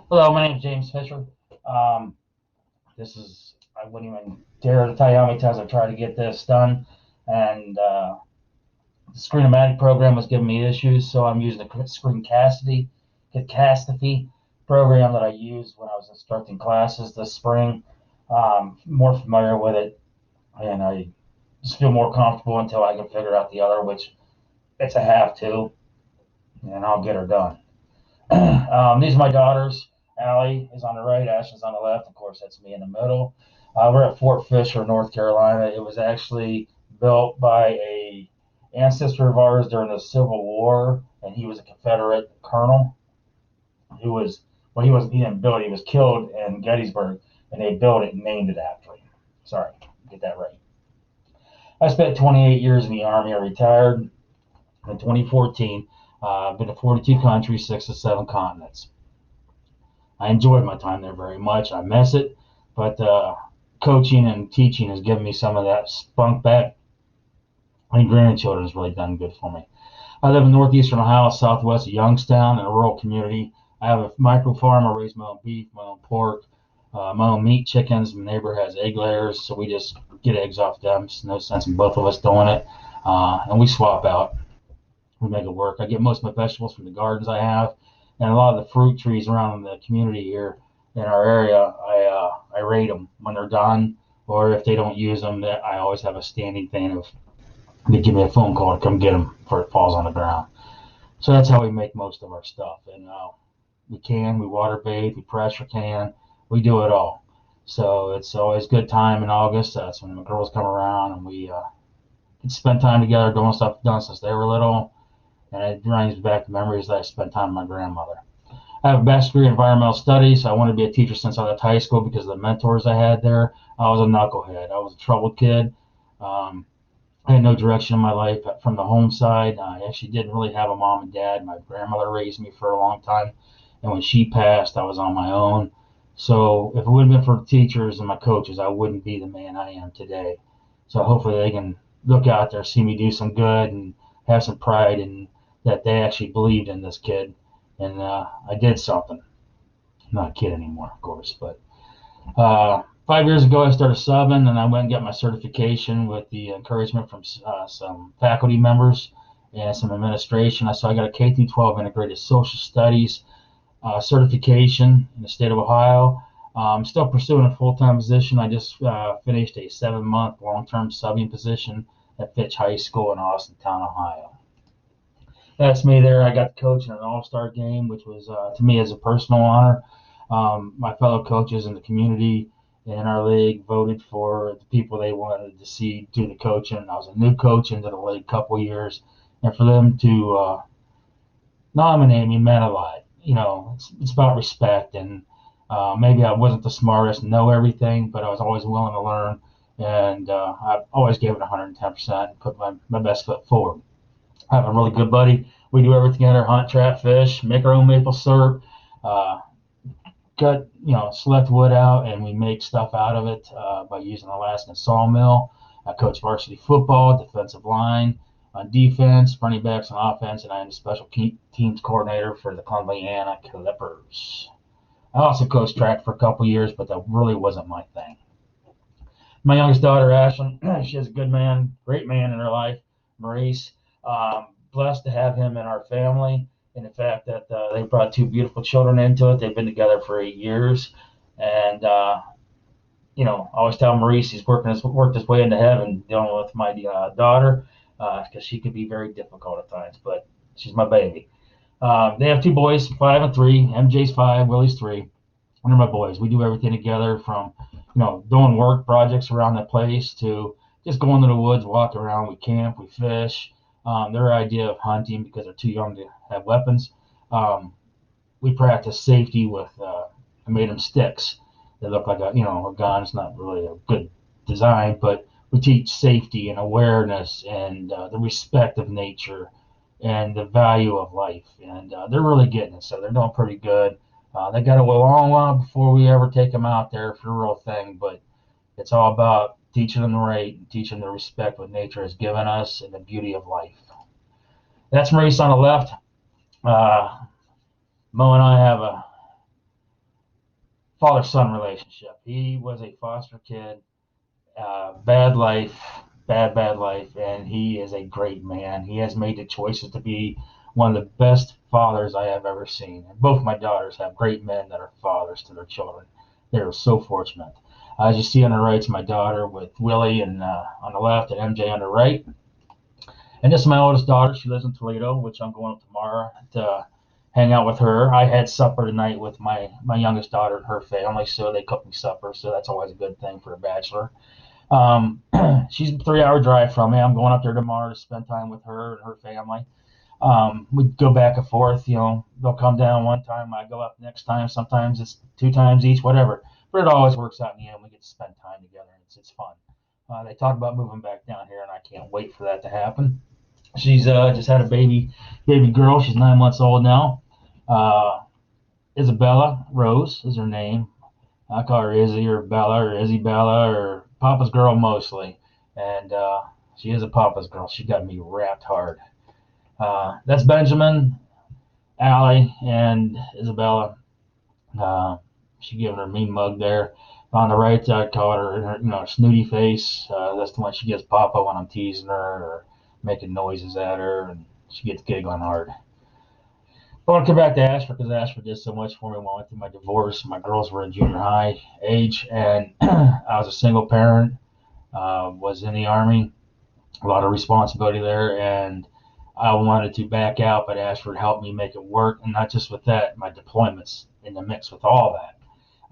Hello, my name is James Fisher. Um, I wouldn't even dare to tell you how many times I've tried to get this done. And the Screen-O-Matic program was giving me issues, so I'm using the Catastrophe program that I used when I was instructing classes this spring. More familiar with it, and I just feel more comfortable until I can figure out the other, which it's a have to, and I'll get her done. These are my daughters. Allie is on the right, Ashley's on the left. Of course, that's me in the middle. We're at Fort Fisher, North Carolina. It was actually built by a ancestor of ours during the Civil War, and he was a Confederate colonel who was he didn't build it, he was killed in Gettysburg, and they built it and named it after him. Sorry, get that right. I spent 28 years in the Army. I retired in 2014. I've been to 42 countries, 6 to 7 continents. I enjoyed my time there very much. I miss it, but coaching and teaching has given me some of that spunk back. My grandchildren has really done good for me. I live in northeastern Ohio, southwest of Youngstown, in a rural community. I have a micro farm. I raise my own beef, my own pork, my own meat, chickens. My neighbor has egg layers, so we just get eggs off them. There's no sense in both of us doing it, and we swap out. We make it work. I get most of my vegetables from the gardens I have, and a lot of the fruit trees around the community here in our area. I rate them when they're done, or if they don't use them, that I always have a standing thing of they give me a phone call to come get them before it falls on the ground. So that's how we make most of our stuff, and we water bathe, we pressure can, we do it all. So it's always good time in August. That's when the girls come around, and we can spend time together doing stuff done since they were little, and it brings back the memories that I spent time with my grandmother. I have a bachelor's degree in environmental studies. I wanted to be a teacher since I left high school because of the mentors I had there. I was a knucklehead. I was a troubled kid. Um, I had no direction in my life from the home side. I actually didn't really have a mom and dad. My grandmother raised me for a long time, and when she passed, I was on my own. So if it wouldn't have been for the teachers and my coaches, I wouldn't be the man I am today. So hopefully they can look out there, see me do some good, and have some pride in that they actually believed in this kid, and I did something. I'm not a kid anymore, of course, but 5 years ago, I started subbing, and I went and got my certification with the encouragement from some faculty members and some administration. So I got a K through 12 integrated social studies certification in the state of Ohio. I'm still pursuing a full-time position. I just finished a 7-month long-term subbing position at Fitch High School in Austintown, Ohio. That's me there. I got to coach in an all-star game, which was to me as a personal honor. My fellow coaches in the community in our league voted for the people they wanted to see do the coaching. I was a new coach into the league a couple of years, and for them to nominate me meant a lot. It's about respect, and maybe I wasn't the smartest, know everything, but I was always willing to learn, and I always gave it 110% and put my best foot forward. I have a really good buddy. We do everything together: hunt, trap, fish, make our own maple syrup, uh, cut, select wood out, and we make stuff out of it by using an Alaskan sawmill. I coach varsity football, defensive line, on defense, running backs on offense, and I am the special teams coordinator for the Columbiana Clippers. I also coached track for a couple years, but that really wasn't my thing. My youngest daughter, Ashlyn, she has a great man in her life, Maurice. Blessed to have him in our family, and the fact that they brought two beautiful children into it. They've been together for 8 years, and I always tell Maurice he's worked his way into heaven dealing with my daughter because she can be very difficult at times, but she's my baby. They have two boys, 5 and 3. MJ's 5, Willie's 3. They're my boys. We do everything together from, doing work projects around the place to just going to the woods, walk around. We camp, we fish. Their idea of hunting, because they're too young to have weapons, we practice safety with, I made them sticks. They look like a gun. It's not really a good design, but we teach safety and awareness and the respect of nature and the value of life. And they're really getting it. So they're doing pretty good. They got a long while before we ever take them out there for the real thing, but it's all about teaching them the right, teaching them the respect what nature has given us and the beauty of life. That's Maurice on the left. Uh, Mo and I have a father-son relationship. He was a foster kid, bad life, bad life, and he is a great man. He has made the choices to be one of the best fathers I have ever seen. And both my daughters have great men that are fathers to their children. They're so fortunate. As you see on the right is my daughter with Willie, and on the left, and MJ on the right. And this is my oldest daughter. She lives in Toledo, which I'm going up tomorrow to hang out with her. I had supper tonight with my youngest daughter and her family, so they cooked me supper. So that's always a good thing for a bachelor. Um, she's a 3 hour drive from me. I'm going up there tomorrow to spend time with her and her family. We go back and forth. They'll come down one time, I go up next time. Sometimes it's 2 times each, whatever. But it always works out in the end. We get to spend time together. It's fun. They talk about moving back down here, and I can't wait for that to happen. She's just had a baby girl. She's 9 months old now. Uh, Isabella Rose is her name. I call her Izzy or Bella or Izzy Bella or Papa's girl mostly. And she is a Papa's girl. She got me wrapped hard. That's Benjamin, Allie, and Isabella. Uh, she giving her mean mug there. On the right, I call her, snooty face. That's the one she gives Papa when I'm teasing her or making noises at her, and she gets giggling hard. I want to come back to Ashford because Ashford did so much for me when I went through my divorce. My girls were in junior high age, and I was a single parent, was in the Army, a lot of responsibility there, and I wanted to back out, but Ashford helped me make it work. And not just with that, my deployments in the mix with all that.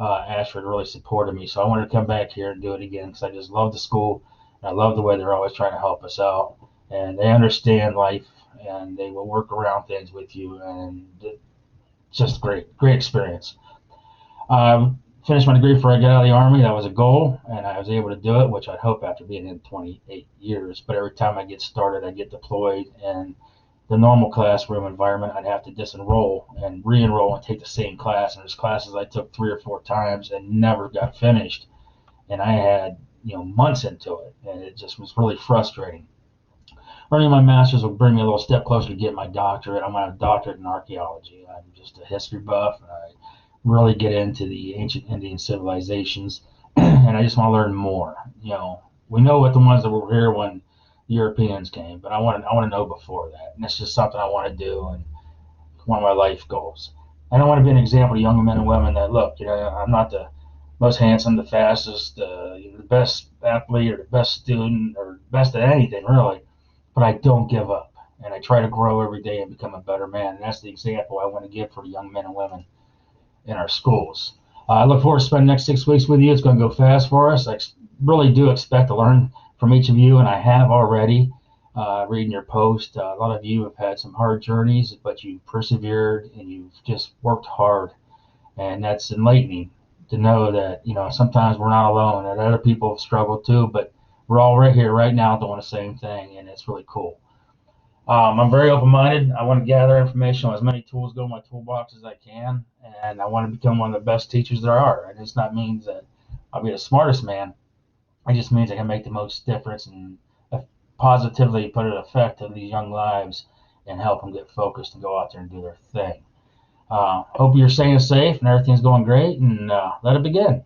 Ashford really supported me, so I wanted to come back here and do it again because I just love the school. And I love the way they're always trying to help us out, and they understand life, and they will work around things with you, and it's just great experience. Finished my degree before I got out of the Army. That was a goal, and I was able to do it, which I'd hope after being in 28 years. But every time I get started, I get deployed, and the normal classroom environment, I'd have to disenroll and re-enroll and take the same class. And there's classes I took 3 or 4 times and never got finished, and I had months into it, and it just was really frustrating. Earning my master's will bring me a little step closer to getting my doctorate. I'm going to have a doctorate in archaeology. I'm just a history buff, and I really get into the ancient Indian civilizations, and I just want to learn more. We know what the ones that were here when the Europeans came, but I want to know before that, and it's just something I want to do, and one of my life goals. And I want to be an example to young men and women that look, I'm not the most handsome, the fastest, the best athlete, or the best student, or best at anything really, but I don't give up, and I try to grow every day and become a better man. And that's the example I want to give for young men and women in our schools. I look forward to spending the next 6 weeks with you. It's going to go fast for us. I really do expect to learn from each of you, and I have already. Reading your post, a lot of you have had some hard journeys, but you persevered and you've just worked hard, and that's enlightening to know that sometimes we're not alone, and other people have struggled too, but we're all right here right now doing the same thing, and it's really cool. I'm very open-minded. I want to gather information on as many tools go in my toolbox as I can, and I want to become one of the best teachers there are. And it's not means that I'll be the smartest man. It just means I can make the most difference and positively put an effect on these young lives and help them get focused and go out there and do their thing. Hope you're staying safe and everything's going great, and let it begin.